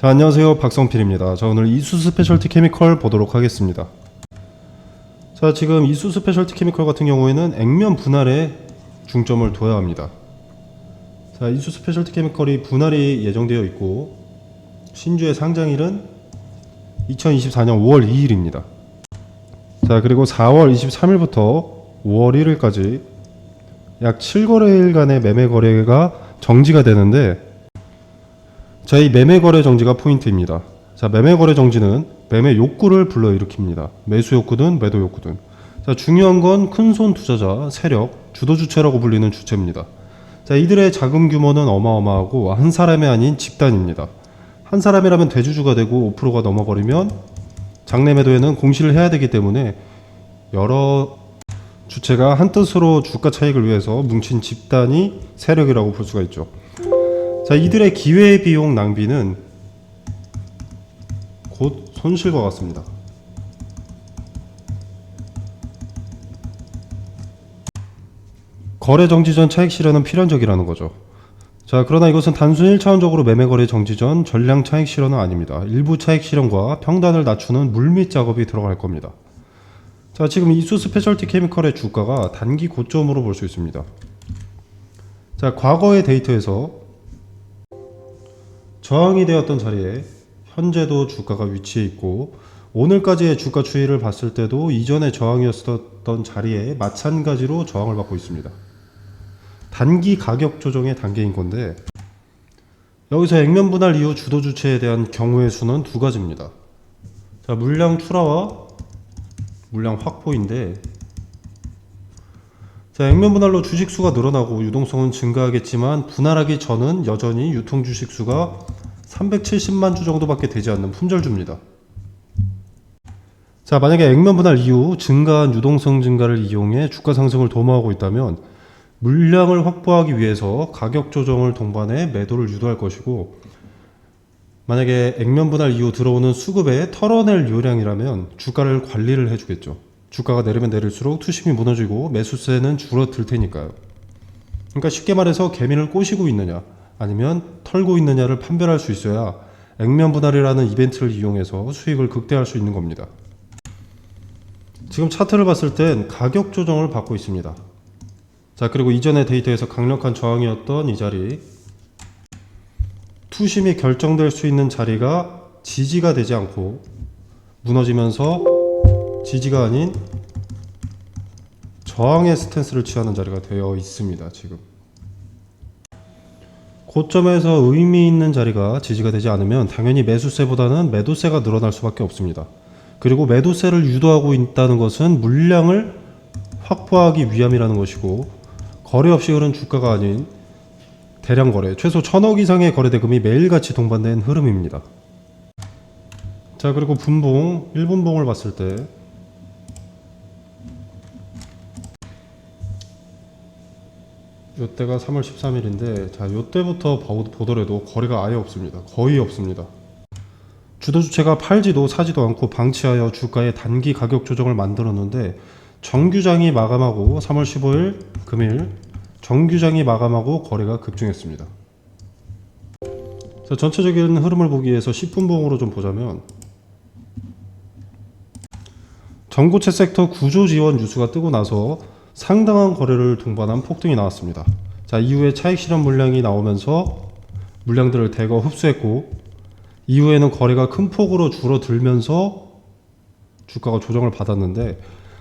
자, 안녕하세요. 박성필입니다. 자, 오늘 이수 스페셜티 케미컬 보도록 하겠습니다. 자, 지금 이수 스페셜티 케미컬 같은 경우에는 액면 분할에 중점을 둬야 합니다. 자, 이수 스페셜티 케미컬이 분할이 예정되어 있고 신주의 상장일은 2024년 5월 2일입니다. 자, 그리고 4월 23일부터 5월 1일까지 약 7거래일간의 매매 거래가 정지가 되는데, 자, 이 매매 거래 정지가 포인트입니다. 자, 매매 거래 정지는 매매 욕구를 불러일으킵니다. 매수 욕구든 매도 욕구든. 자, 중요한 건 큰손 투자자, 세력, 주도 주체라고 불리는 주체입니다. 자, 이들의 자금 규모는 어마어마하고 한 사람이 아닌 집단입니다. 한 사람이라면 대주주가 되고 5%가 넘어버리면 장내 매도에는 공시를 해야 되기 때문에 여러 주체가 한뜻으로 주가 차익을 위해서 뭉친 집단이 세력이라고 볼 수가 있죠. 자, 이들의 기회비용 낭비는 곧 손실과 같습니다. 거래 정지 전 차익 실현은 필연적이라는 거죠. 자, 그러나 이것은 단순 1차원적으로 매매 거래 정지 전 전량 차익 실현은 아닙니다. 일부 차익 실현과 평단을 낮추는 물밑 작업이 들어갈 겁니다. 자, 지금 이수 스페셜티 케미컬의 주가가 단기 고점으로 볼 수 있습니다. 자, 과거의 데이터에서 저항이 되었던 자리에 현재도 주가가 위치해 있고, 오늘까지의 주가 추이를 봤을 때도 이전에 저항이었던 자리에 마찬가지로 저항을 받고 있습니다. 단기 가격 조정의 단계인 건데, 여기서 액면 분할 이후 주도 주체에 대한 경우의 수는 두 가지입니다. 자, 물량 출하와 물량 확보인데, 자, 액면 분할로 주식 수가 늘어나고 유동성은 증가하겠지만 분할하기 전은 여전히 유통 주식 수가 370만 주 정도밖에 되지 않는 품절주입니다. 자, 만약에 액면 분할 이후 증가한 유동성 증가를 이용해 주가 상승을 도모하고 있다면 물량을 확보하기 위해서 가격 조정을 동반해 매도를 유도할 것이고, 만약에 액면 분할 이후 들어오는 수급에 털어낼 요량이라면 주가를 관리를 해주겠죠. 주가가 내리면 내릴수록 투심이 무너지고 매수세는 줄어들 테니까요. 그러니까 쉽게 말해서 개미를 꼬시고 있느냐 아니면 털고 있느냐를 판별할 수 있어야 액면 분할이라는 이벤트를 이용해서 수익을 극대화할 수 있는 겁니다. 지금 차트를 봤을 땐 가격 조정을 받고 있습니다. 자, 그리고 이전의 데이터에서 강력한 저항이었던 이 자리, 투심이 결정될 수 있는 자리가 지지가 되지 않고 무너지면서 지지가 아닌 저항의 스탠스를 취하는 자리가 되어 있습니다. 지금 고점에서 의미 있는 자리가 지지가 되지 않으면 당연히 매수세보다는 매도세가 늘어날 수밖에 없습니다. 그리고 매도세를 유도하고 있다는 것은 물량을 확보하기 위함이라는 것이고, 거래 없이 흐른 주가가 아닌 대량 거래, 최소 1000억 이상의 거래 대금이 매일같이 동반된 흐름입니다. 자, 그리고 분봉, 1분봉을 봤을 때 요때가 3월 13일인데, 자, 요때부터 보더라도 거래가 아예 없습니다. 거의 없습니다. 주도 주체가 팔지도 사지도 않고 방치하여 주가의 단기 가격 조정을 만들었는데, 정규장이 마감하고 3월 15일 금일 정규장이 마감하고 거래가 급증했습니다. 자, 전체적인 흐름을 보기 위해서 10분봉으로 좀 보자면, 전고체 섹터 구조 지원 뉴스가 뜨고 나서 상당한 거래를 동반한 폭등이 나왔습니다. 자, 이후에 차익 실현 물량이 나오면서 물량들을 대거 흡수했고, 이후에는 거래가 큰 폭으로 줄어들면서 주가가 조정을 받았는데,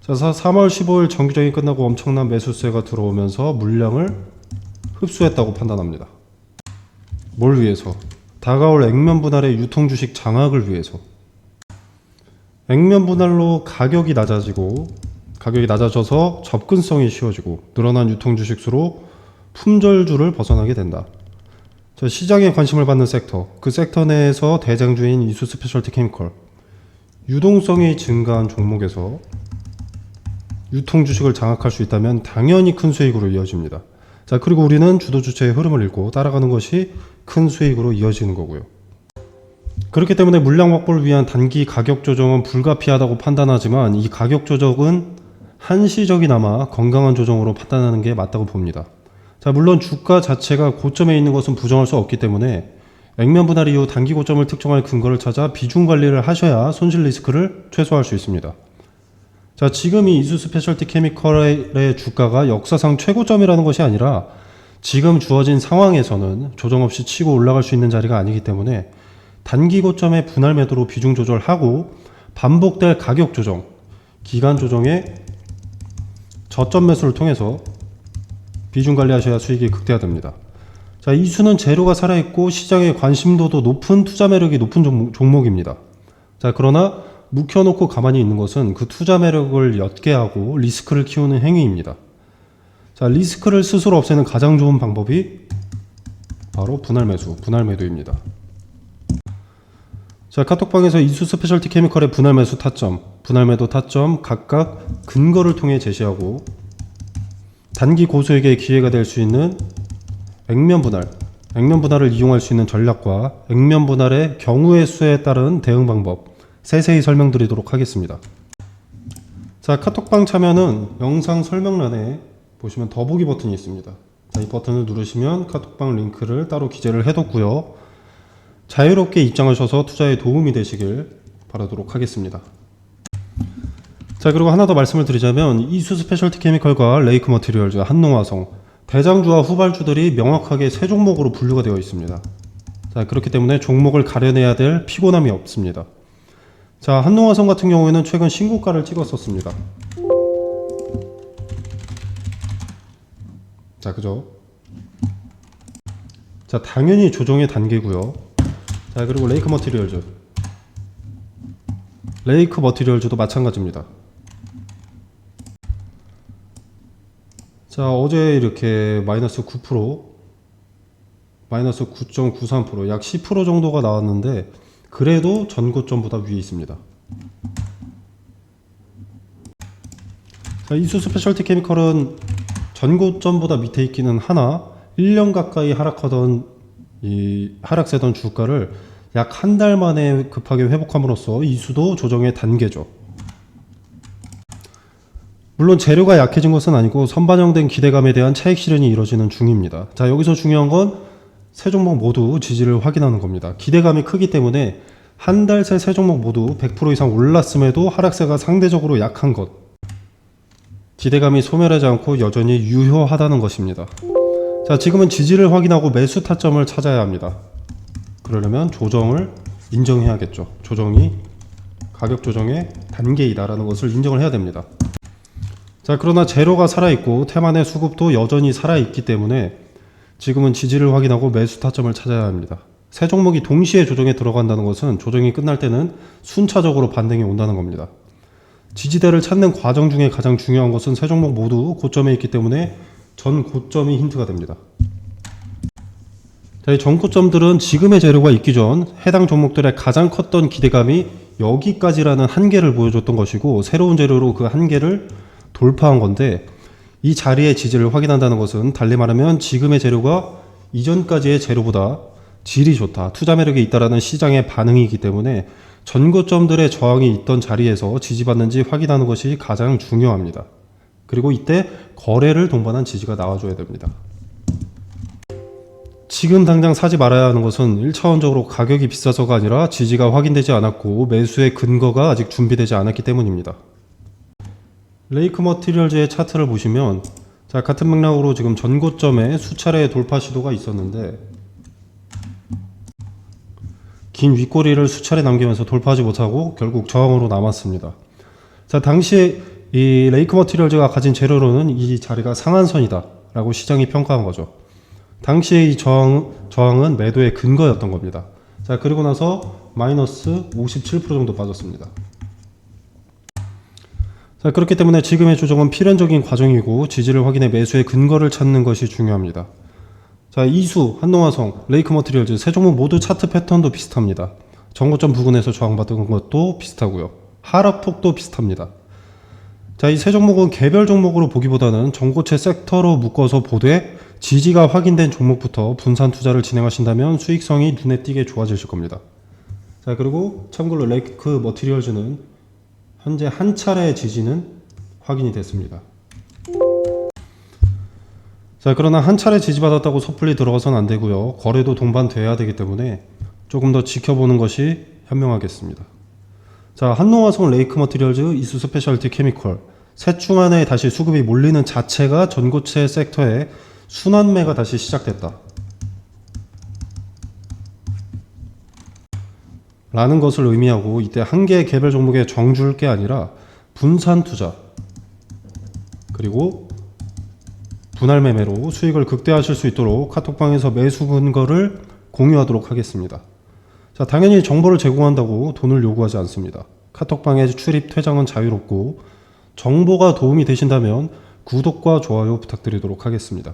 자, 3월 15일 정규장이 끝나고 엄청난 매수세가 들어오면서 물량을 흡수했다고 판단합니다. 뭘 위해서? 다가올 액면 분할의 유통 주식 장악을 위해서. 액면 분할로 가격이 낮아져서 접근성이 쉬워지고 늘어난 유통 주식 수로 품절주를 벗어나게 된다. 자, 시장에 관심을 받는 섹터, 그 섹터 내에서 대장주인 이수 스페셜티 케미컬, 유동성이 증가한 종목에서 유통 주식을 장악할 수 있다면 당연히 큰 수익으로 이어집니다. 자, 그리고 우리는 주도 주체의 흐름을 읽고 따라가는 것이 큰 수익으로 이어지는 거고요. 그렇기 때문에 물량 확보를 위한 단기 가격 조정은 불가피하다고 판단하지만, 이 가격 조정은 한시적이나마 건강한 조정으로 판단하는 게 맞다고 봅니다. 자, 물론 주가 자체가 고점에 있는 것은 부정할 수 없기 때문에 액면 분할 이후 단기 고점을 특정할 근거를 찾아 비중 관리를 하셔야 손실 리스크를 최소화할 수 있습니다. 자, 지금 이 이수 스페셜티 케미컬의 주가가 역사상 최고점이라는 것이 아니라 지금 주어진 상황에서는 조정 없이 치고 올라갈 수 있는 자리가 아니기 때문에 단기 고점의 분할 매도로 비중 조절하고 반복될 가격 조정, 기간 조정의 저점 매수를 통해서 비중 관리하셔야 수익이 극대화됩니다. 자, 이수는 재료가 살아있고 시장의 관심도도 높은 투자 매력이 높은 종목입니다. 자, 그러나 묵혀놓고 가만히 있는 것은 그 투자 매력을 옅게 하고 리스크를 키우는 행위입니다. 자, 리스크를 스스로 없애는 가장 좋은 방법이 바로 분할 매수, 분할 매도입니다. 자, 카톡방에서 이수 스페셜티 케미컬의 분할 매수 타점, 분할 매도 타점 각각 근거를 통해 제시하고 단기 고수에게 기회가 될 수 있는 액면 분할을 이용할 수 있는 전략과 액면 분할의 경우의 수에 따른 대응 방법 세세히 설명드리도록 하겠습니다. 자, 카톡방 참여는 영상 설명란에 보시면 더보기 버튼이 있습니다. 자, 이 버튼을 누르시면 카톡방 링크를 따로 기재를 해뒀고요. 자유롭게 입장하셔서 투자에 도움이 되시길 바라도록 하겠습니다. 자, 그리고 하나 더 말씀을 드리자면 이수 스페셜티 케미컬과 레이크 머티리얼즈, 한농화성, 대장주와 후발주들이 명확하게 세 종목으로 분류가 되어 있습니다. 자, 그렇기 때문에 종목을 가려내야 될 피곤함이 없습니다. 자, 한농화성 같은 경우에는 최근 신고가를 찍었었습니다. 자, 그죠? 자, 당연히 조정의 단계고요. 자, 그리고 레이크 머티리얼즈도 마찬가지입니다. 자, 어제 이렇게 마이너스 9%, 마이너스 9.93%, 약 10% 정도가 나왔는데 그래도 전고점보다 위에 있습니다. 자, 이수 스페셜티 케미컬은 전고점보다 밑에 있기는 하나 1년 가까이 하락세던 주가를 약 한 달 만에 급하게 회복함으로써 이수도 조정의 단계죠. 물론 재료가 약해진 것은 아니고 선반영된 기대감에 대한 차익 실현이 이루어지는 중입니다. 자, 여기서 중요한 건 세 종목 모두 지지를 확인하는 겁니다. 기대감이 크기 때문에 한 달 새 세 종목 모두 100% 이상 올랐음에도 하락세가 상대적으로 약한 것, 기대감이 소멸하지 않고 여전히 유효하다는 것입니다. 자, 지금은 지지를 확인하고 매수 타점을 찾아야 합니다. 그러려면 조정을 인정해야겠죠. 조정이 가격 조정의 단계이다라는 것을 인정을 해야 됩니다. 자, 그러나 재료가 살아있고 테만의 수급도 여전히 살아있기 때문에 지금은 지지를 확인하고 매수 타점을 찾아야 합니다. 세 종목이 동시에 조정에 들어간다는 것은 조정이 끝날 때는 순차적으로 반등이 온다는 겁니다. 지지대를 찾는 과정 중에 가장 중요한 것은 세 종목 모두 고점에 있기 때문에 전 고점이 힌트가 됩니다. 자, 이 전 고점들은 지금의 재료가 있기 전 해당 종목들의 가장 컸던 기대감이 여기까지라는 한계를 보여줬던 것이고 새로운 재료로 그 한계를 돌파한 건데 이 자리의 지지를 확인한다는 것은 달리 말하면 지금의 재료가 이전까지의 재료보다 질이 좋다, 투자 매력이 있다라는 시장의 반응이기 때문에 전고점들의 저항이 있던 자리에서 지지받는지 확인하는 것이 가장 중요합니다. 그리고 이때 거래를 동반한 지지가 나와줘야 됩니다. 지금 당장 사지 말아야 하는 것은 1차원적으로 가격이 비싸서가 아니라 지지가 확인되지 않았고 매수의 근거가 아직 준비되지 않았기 때문입니다. 레이크 머티리얼즈의 차트를 보시면 자, 같은 맥락으로 지금 전고점에 수차례 돌파 시도가 있었는데 긴 윗꼬리를 수차례 남기면서 돌파하지 못하고 결국 저항으로 남았습니다. 자, 당시에 이 레이크 머티리얼즈가 가진 재료로는 이 자리가 상한선이다 라고 시장이 평가한 거죠. 당시에 이 저항은 매도의 근거였던 겁니다. 자, 그리고 나서 마이너스 57% 정도 빠졌습니다. 자, 그렇기 때문에 지금의 조정은 필연적인 과정이고 지지를 확인해 매수의 근거를 찾는 것이 중요합니다. 자, 이수, 한농화성, 레이크 머티리얼즈 세 종목 모두 차트 패턴도 비슷합니다. 전고점 부근에서 저항받은 것도 비슷하고요. 하락폭도 비슷합니다. 자, 이 세 종목은 개별 종목으로 보기보다는 전고체 섹터로 묶어서 보되 지지가 확인된 종목부터 분산 투자를 진행하신다면 수익성이 눈에 띄게 좋아지실 겁니다. 자, 그리고 참고로 레이크 머티리얼즈는 현재 한 차례의 지지는 확인이 됐습니다. 자, 그러나 한 차례 지지받았다고 섣불리 들어가선 안 되고요. 거래도 동반돼야 되기 때문에 조금 더 지켜보는 것이 현명하겠습니다. 자, 한노화성 레이크 머티리얼즈 이수 스페셜티 케미컬 셋 중 하나에 다시 수급이 몰리는 자체가 전고체 섹터에 순환매가 다시 시작됐다 라는 것을 의미하고, 이때 한 개의 개별 종목에 정줄 게 아니라 분산 투자 그리고 분할 매매로 수익을 극대화하실 수 있도록 카톡방에서 매수 근거를 공유하도록 하겠습니다. 자, 당연히 정보를 제공한다고 돈을 요구하지 않습니다. 카톡방에 출입 퇴장은 자유롭고, 정보가 도움이 되신다면 구독과 좋아요 부탁드리도록 하겠습니다.